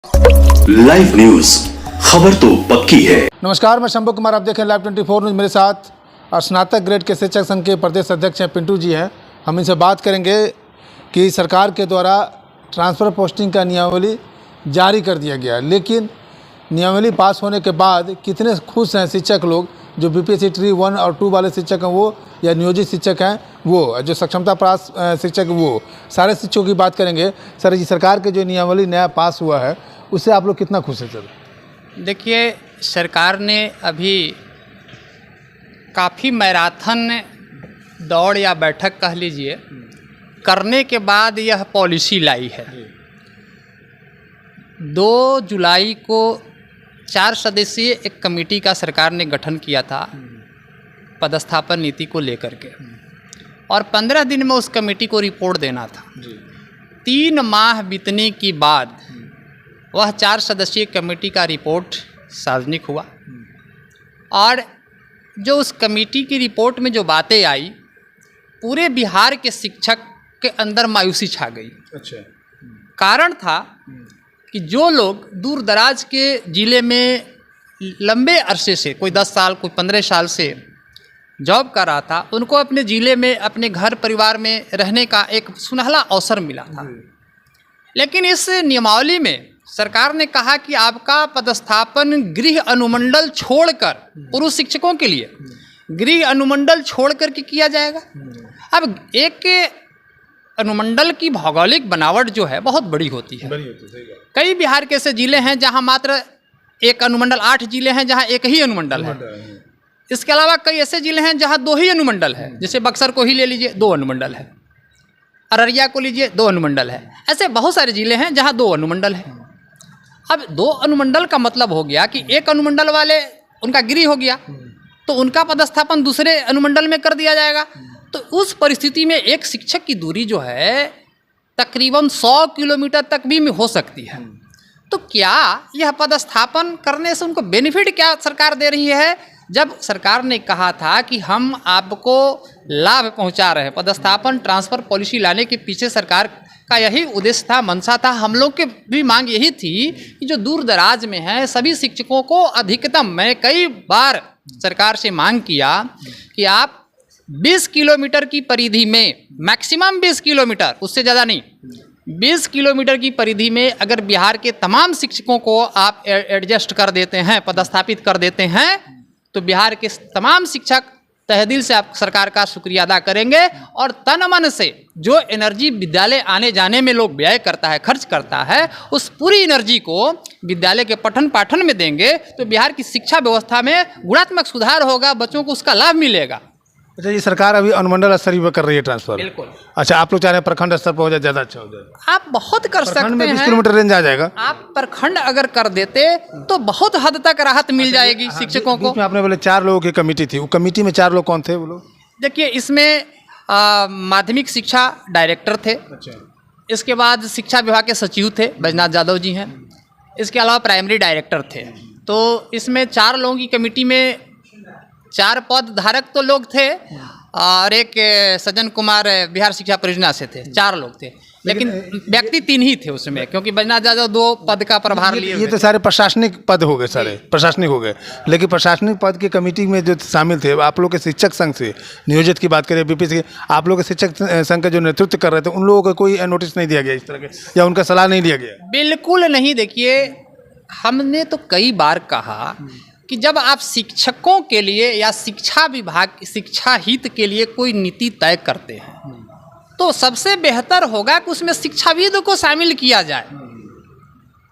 Live news, खबर तो पक्की है। नमस्कार, मैं शंभू कुमार, आप देखें लाइव 24 न्यूज। मेरे साथ स्नातक ग्रेड के शिक्षक संघ के प्रदेश अध्यक्ष हैं पिंटू जी हैं। हम इनसे बात करेंगे कि सरकार के द्वारा ट्रांसफ़र पोस्टिंग का नियमावली जारी कर दिया गया, लेकिन नियमावली पास होने के बाद कितने खुश हैं शिक्षक लोग, जो बीपीएससी ट्री 1 और 2 वाले शिक्षक हैं वो, या नियोजित शिक्षक हैं वो, जो सक्षमता प्राप्त शिक्षक वो, सारे शिक्षकों की बात करेंगे। सर जी, सरकार के जो नियमावली नया पास हुआ है उससे आप लोग कितना खुश हैं? सर देखिए, सरकार ने अभी काफ़ी मैराथन दौड़ या बैठक कह लीजिए करने के बाद यह पॉलिसी लाई है। 2 जुलाई को 4 सदस्यीय एक कमेटी का सरकार ने गठन किया था पदस्थापन नीति को लेकर के, और 15 दिन में उस कमेटी को रिपोर्ट देना था। 3 माह बीतने के बाद वह 4 सदस्यीय कमेटी का रिपोर्ट सार्वजनिक हुआ, और जो उस कमेटी की रिपोर्ट में जो बातें आई, पूरे बिहार के शिक्षक के अंदर मायूसी छा गई। अच्छा। कारण था कि जो लोग दूर दराज के ज़िले में लंबे अरसे से, कोई 10 साल, कोई 15 साल से जॉब कर रहा था, उनको अपने ज़िले में, अपने घर परिवार में रहने का एक सुनहला अवसर मिला था। लेकिन इस नियमावली में सरकार ने कहा कि आपका पदस्थापन गृह अनुमंडल छोड़कर, पुरुष शिक्षकों के लिए गृह अनुमंडल छोड़कर के किया जाएगा। अब एक अनुमंडल की भौगोलिक बनावट जो है बहुत बड़ी होती है। कई बिहार के ऐसे जिले हैं जहां मात्र एक अनुमंडल, 8 जिले हैं जहां एक ही अनुमंडल है। इसके अलावा कई ऐसे जिले हैं जहां 2 ही अनुमंडल है। जैसे बक्सर को ही ले लीजिए, 2 अनुमंडल है। अररिया को लीजिए, 2 अनुमंडल है। ऐसे बहुत सारे जिले हैं जहां 2 अनुमंडल है। अब 2 अनुमंडल का मतलब हो गया कि एक अनुमंडल वाले उनका गृह हो गया, तो उनका पदस्थापन दूसरे अनुमंडल में कर दिया जाएगा। तो उस परिस्थिति में एक शिक्षक की दूरी जो है तकरीबन 100 किलोमीटर तक भी हो सकती है। तो क्या यह पदस्थापन करने से उनको बेनिफिट क्या सरकार दे रही है? जब सरकार ने कहा था कि हम आपको लाभ पहुंचा रहे हैं, पदस्थापन ट्रांसफ़र पॉलिसी लाने के पीछे सरकार का यही उद्देश्य था, मंशा था। हम लोग की भी मांग यही थी कि जो दूर दराज में है सभी शिक्षकों को अधिकतम, मैं कई बार सरकार से मांग किया कि आप 20 किलोमीटर की परिधि में, मैक्सिमम 20 किलोमीटर, उससे ज़्यादा नहीं, 20 किलोमीटर की परिधि में अगर बिहार के तमाम शिक्षकों को आप एडजस्ट कर देते हैं, पदस्थापित कर देते हैं, तो बिहार के तमाम शिक्षक तहे से आप सरकार का शुक्रिया अदा करेंगे, और तन मन से जो एनर्जी विद्यालय आने जाने में लोग व्यय करता है, खर्च करता है, उस पूरी एनर्जी को विद्यालय के पठन पाठन में देंगे, तो बिहार की शिक्षा व्यवस्था में गुणात्मक सुधार होगा, बच्चों को उसका लाभ मिलेगा। अच्छा, ये सरकार अभी अनुमंडल स्तर पर कर रही है ट्रांसफर? बिल्कुल। अच्छा, आप लोग चाह रहे हैं प्रखंड स्तर पर हो जाए, ज़्यादा अच्छा हो जाए? आप बहुत कर सकते हैं। 20 किलोमीटर रेंज आ जाएगा। आप प्रखंड अगर कर देते तो बहुत हद तक राहत मिल जाएगी शिक्षकों को। में आपने बोले 4 लोगों की कमेटी थी, वो कमेटी में 4 लोग कौन थे वो लोग? देखिए, इसमें माध्यमिक शिक्षा डायरेक्टर थे। अच्छा। इसके बाद शिक्षा विभाग के सचिव थे, बैजनाथ यादव जी हैं। इसके अलावा प्राइमरी डायरेक्टर थे। तो इसमें 4 लोगों की कमेटी में 4 पद धारक तो लोग थे, और एक सज्जन कुमार बिहार शिक्षा परियोजना से थे। 4 लोग थे, लेकिन व्यक्ति 3 ही थे उसमें, क्योंकि बैजनाथ यादव 2 पद का प्रभार लिए। ये तो सारे प्रशासनिक पद हो गए, सारे प्रशासनिक हो गए। लेकिन प्रशासनिक पद की कमेटी में जो शामिल थे, आप लोग के शिक्षक संघ से नियोजित की बात करें, बीपीएससी, आप लोग के शिक्षक संघ का जो नेतृत्व कर रहे थे, उन लोगों को कोई नोटिस नहीं दिया गया इस तरह के, या उनका सलाह नहीं दिया गया? बिल्कुल नहीं। देखिए, हमने तो कई बार कहा कि जब आप शिक्षकों के लिए या शिक्षा विभाग, शिक्षा हित के लिए कोई नीति तय करते हैं, तो सबसे बेहतर होगा कि उसमें शिक्षाविद को शामिल किया जाए।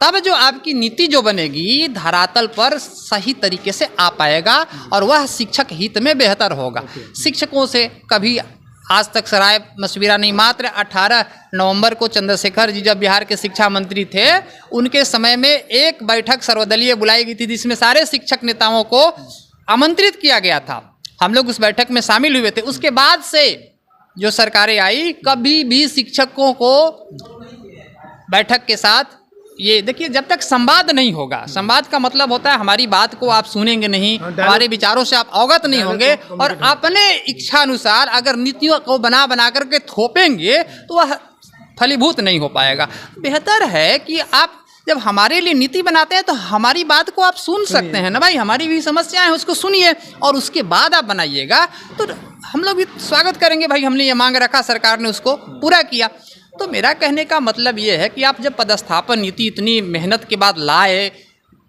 तब जो आपकी नीति जो बनेगी धरातल पर सही तरीके से आ पाएगा, और वह शिक्षक हित में बेहतर होगा। शिक्षकों से कभी आज तक सराय मशविरा नहीं। मात्र 18 नवंबर को चंद्रशेखर जी जब बिहार के शिक्षा मंत्री थे, उनके समय में एक बैठक सर्वदलीय बुलाई गई थी, जिसमें सारे शिक्षक नेताओं को आमंत्रित किया गया था। हम लोग उस बैठक में शामिल हुए थे। उसके बाद से जो सरकारें आई, कभी भी शिक्षकों को बैठक के साथ, ये देखिए, जब तक संवाद नहीं होगा, संवाद का मतलब होता है हमारी बात को आप सुनेंगे नहीं, हमारे विचारों से आप अवगत नहीं होंगे, और अपने इच्छा अनुसार अगर नीतियों को बना करके थोपेंगे तो वह फलीभूत नहीं हो पाएगा। बेहतर है कि आप जब हमारे लिए नीति बनाते हैं तो हमारी बात को आप सुन सकते हैं ना भाई, हमारी भी समस्याएं हैं उसको सुनिए और उसके बाद आप बनाइएगा तो हम लोग भी स्वागत करेंगे। भाई हमने ये मांग रखा, सरकार ने उसको पूरा किया। तो मेरा कहने का मतलब ये है कि आप जब पदस्थापन नीति इतनी मेहनत के बाद लाए,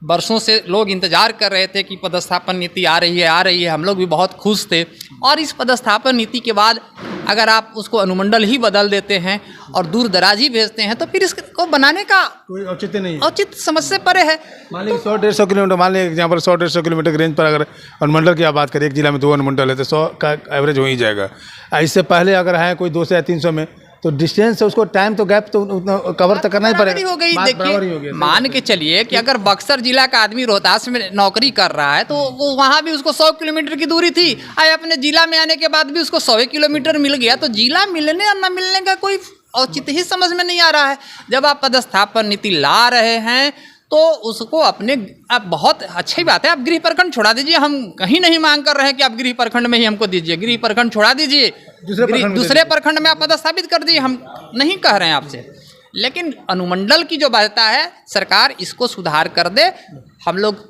बरसों से लोग इंतजार कर रहे थे कि पदस्थापन नीति आ रही है, हम लोग भी बहुत खुश थे। और इस पदस्थापन नीति के बाद अगर आप उसको अनुमंडल ही बदल देते हैं और दूर दराज ही भेजते हैं तो फिर इसको बनाने का कोई औचित्य नहीं है, औचित्य समस्या परे है। मान लीजिए 100-150 किलोमीटर, मान लीजिए यहाँ पर 100-150 किलोमीटर की रेंज पर अगर अनुमंडल की आप बात करें, एक जिला में 2 अनुमंडल है तो 100 का एवरेज हो ही जाएगा। इससे पहले अगर है कोई 200 या 300 में तो डिस्टेंस है, उसको टाइम तो गैप तो उतना कवर तो करना ही पड़ेगा। हो गई देखिए, मान के चलिए कि अगर बक्सर जिला का आदमी रोहतास में नौकरी कर रहा है तो वो वहाँ भी उसको 100 किलोमीटर की दूरी थी, आए अपने जिला में आने के बाद भी उसको 100 किलोमीटर मिल गया। तो जिला मिलने और न मिलने का कोई औचित्य ही समझ में नहीं आ रहा है। जब आप पदस्थापन नीति ला रहे हैं तो उसको अपने, आप बहुत अच्छी बात है, आप गृह प्रखंड छोड़ा दीजिए। हम कहीं नहीं मांग कर रहे हैं कि आप गृह प्रखंड में ही हमको दीजिए, गृह प्रखंड छोड़ा दीजिए, दूसरे प्रखंड में आप पदस्थापित कर दीजिए, हम नहीं कह रहे हैं आपसे। लेकिन अनुमंडल की जो बाध्यता है, सरकार इसको सुधार कर दे, हम लोग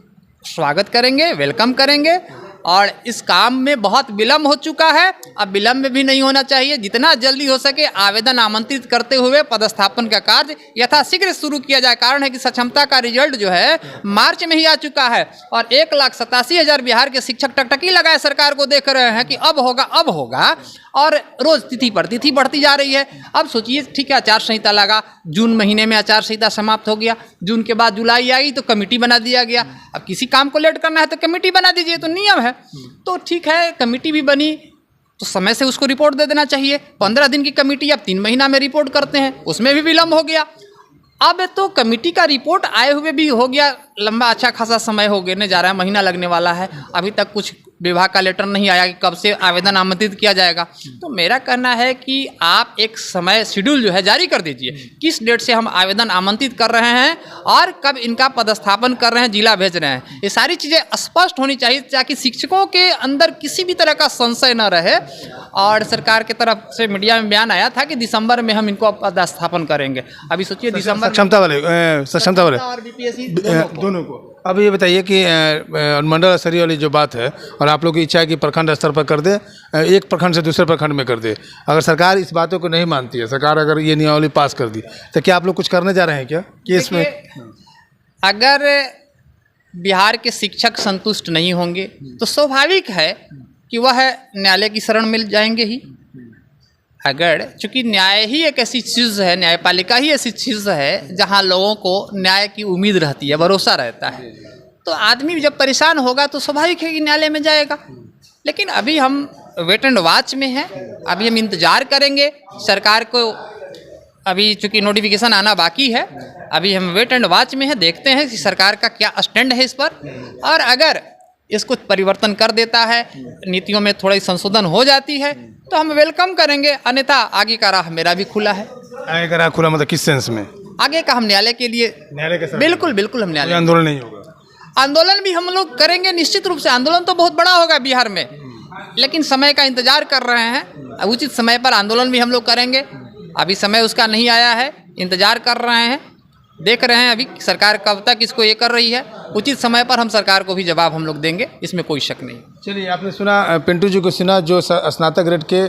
स्वागत करेंगे, वेलकम करेंगे। और इस काम में बहुत विलम्ब हो चुका है, अब विलम्ब भी नहीं होना चाहिए। जितना जल्दी हो सके आवेदन आमंत्रित करते हुए पदस्थापन का कार्य यथाशीघ्र शुरू किया जाए। कारण है कि सक्षमता का रिजल्ट जो है मार्च में ही आ चुका है और 1,87,000 बिहार के शिक्षक टकटकी लगाए सरकार को देख रहे हैं कि अब होगा और रोज तिथि पर तिथि बढ़ती जा रही है। अब सोचिए, ठीक है, आचार संहिता लगा, जून महीने में आचार संहिता समाप्त हो गया, जून के बाद जुलाई आई तो कमेटी बना दिया गया। अब किसी काम को लेट करना है तो कमेटी बना दीजिए, तो नियम है। तो ठीक है, कमेटी भी बनी तो समय से उसको रिपोर्ट दे देना चाहिए। 15 दिन की कमेटी अब 3 महीना में रिपोर्ट करते हैं, उसमें भी विलम्ब हो गया। अब तो कमेटी का रिपोर्ट आए हुए भी हो गया लंबा, अच्छा खासा समय हो गया जा रहा है, महीना लगने वाला है, अभी तक कुछ विभाग का लेटर नहीं आया कि कब से आवेदन आमंत्रित किया जाएगा। तो मेरा कहना है कि आप एक समय शेड्यूल जो है जारी कर दीजिए, किस डेट से हम आवेदन आमंत्रित कर रहे हैं और कब इनका पदस्थापन कर रहे हैं, जिला भेज रहे हैं। ये सारी चीज़ें स्पष्ट होनी चाहिए ताकि शिक्षकों के अंदर किसी भी तरह का संशय न रहे। और सरकार की तरफ से मीडिया में बयान आया था कि दिसंबर में हम इनको पदस्थापन करेंगे। अभी सोचिए दिसंबर, सक्षमता वाले और बीपीएससी दोनों को। अब ये बताइए कि अनुमंडल स्तरीय वाली जो बात है और आप लोग की इच्छा है कि प्रखंड स्तर पर कर दे, एक प्रखंड से दूसरे प्रखंड में कर दे, अगर सरकार इस बातों को नहीं मानती है, सरकार अगर ये नियमावली पास कर दी तो क्या आप लोग कुछ करने जा रहे हैं क्या कि इसमें? अगर बिहार के शिक्षक संतुष्ट नहीं होंगे तो स्वाभाविक है कि वह न्यायालय की शरण मिल जाएंगे ही। अगर चूंकि न्याय ही एक ऐसी चीज़ है, न्यायपालिका ही ऐसी चीज़ है जहां लोगों को न्याय की उम्मीद रहती है, भरोसा रहता है, तो आदमी जब परेशान होगा तो स्वाभाविक है कि न्यायालय में जाएगा। लेकिन अभी हम वेट एंड वॉच में हैं, अभी हम इंतज़ार करेंगे सरकार को। अभी चूंकि नोटिफिकेशन आना बाकी है, अभी हम वेट एंड वॉच में हैं, देखते हैं कि सरकार का क्या स्टैंड है इस पर। और अगर इसको परिवर्तन कर देता है, नीतियों में थोड़ा संशोधन हो जाती है तो हम वेलकम करेंगे, अन्यथा आगे का राह मेरा भी खुला है। आगे का राह खुला मतलब किस सेंस में? आगे का हम न्यायालय के लिए, न्यायालय के साथ बिल्कुल हम न्यायालय, आंदोलन नहीं होगा? आंदोलन भी हम लोग करेंगे निश्चित रूप से। आंदोलन तो बहुत बड़ा होगा बिहार में, लेकिन समय का इंतजार कर रहे हैं, उचित समय पर आंदोलन भी हम लोग करेंगे। अभी समय उसका नहीं आया है, इंतजार कर रहे हैं, देख रहे हैं अभी सरकार कब तक इसको ये कर रही है। उचित समय पर हम सरकार को भी जवाब हम लोग देंगे, इसमें कोई शक नहीं। चलिए, आपने सुना, पिंटू जी को सुना, जो स्नातक ग्रेड के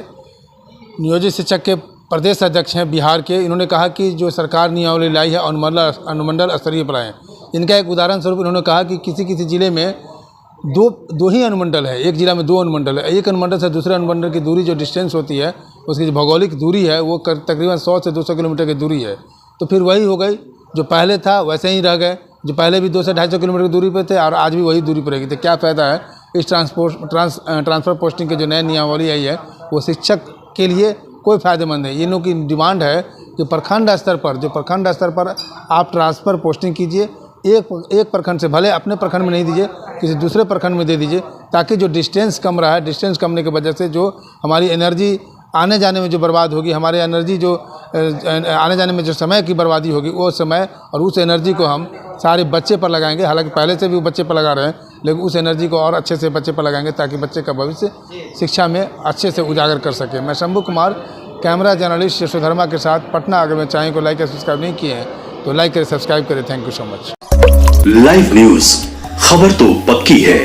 नियोजित शिक्षक के प्रदेश अध्यक्ष हैं बिहार के। इन्होंने कहा कि जो सरकार नियमावली लाई है अनुमंडल स्तरीय पर आए। इनका एक उदाहरण स्वरूप इन्होंने कहा कि किसी जिले में दो ही अनुमंडल है, एक जिला में 2 अनुमंडल है, एक अनुमंडल से दूसरे अनुमंडल की दूरी जो डिस्टेंस होती है, उसकी जो भौगोलिक दूरी है वो तकरीबन 100 से 200 किलोमीटर की दूरी है। तो फिर वही हो गई, जो पहले था वैसे ही रह गए, जो पहले भी 200 से 250 किलोमीटर की दूरी पर थे और आज भी वही दूरी पर रहेगी। तो क्या फ़ायदा है इस ट्रांसफ़र पोस्टिंग के जो नई नियमावली आई है वो शिक्षक के लिए कोई फ़ायदेमंद है। इन लोगों की डिमांड है कि प्रखंड स्तर पर आप ट्रांसफ़र पोस्टिंग कीजिए, एक प्रखंड से, भले अपने प्रखंड में नहीं दीजिए, किसी दूसरे प्रखंड में दे दीजिए, ताकि जो डिस्टेंस कम रहा है, डिस्टेंस कमने की वजह से जो हमारी एनर्जी आने जाने में जो बर्बाद होगी, हमारे एनर्जी जो आने जाने में जो समय की बर्बादी होगी, वो समय और उस एनर्जी को हम सारे बच्चे पर लगाएंगे। हालांकि पहले से भी वो बच्चे पर लगा रहे हैं, लेकिन उस एनर्जी को और अच्छे से बच्चे पर लगाएंगे ताकि बच्चे का भविष्य शिक्षा में अच्छे से उजागर कर सके। मैं शंभू कुमार, कैमरा जर्नलिस्ट यशोधर्मा के साथ, पटना। अगर मैं चाहें को लाइक या सब्सक्राइब नहीं किए हैं तो लाइक करें, सब्सक्राइब करें। Thank you so much. Live news, खबर तो पक्की है।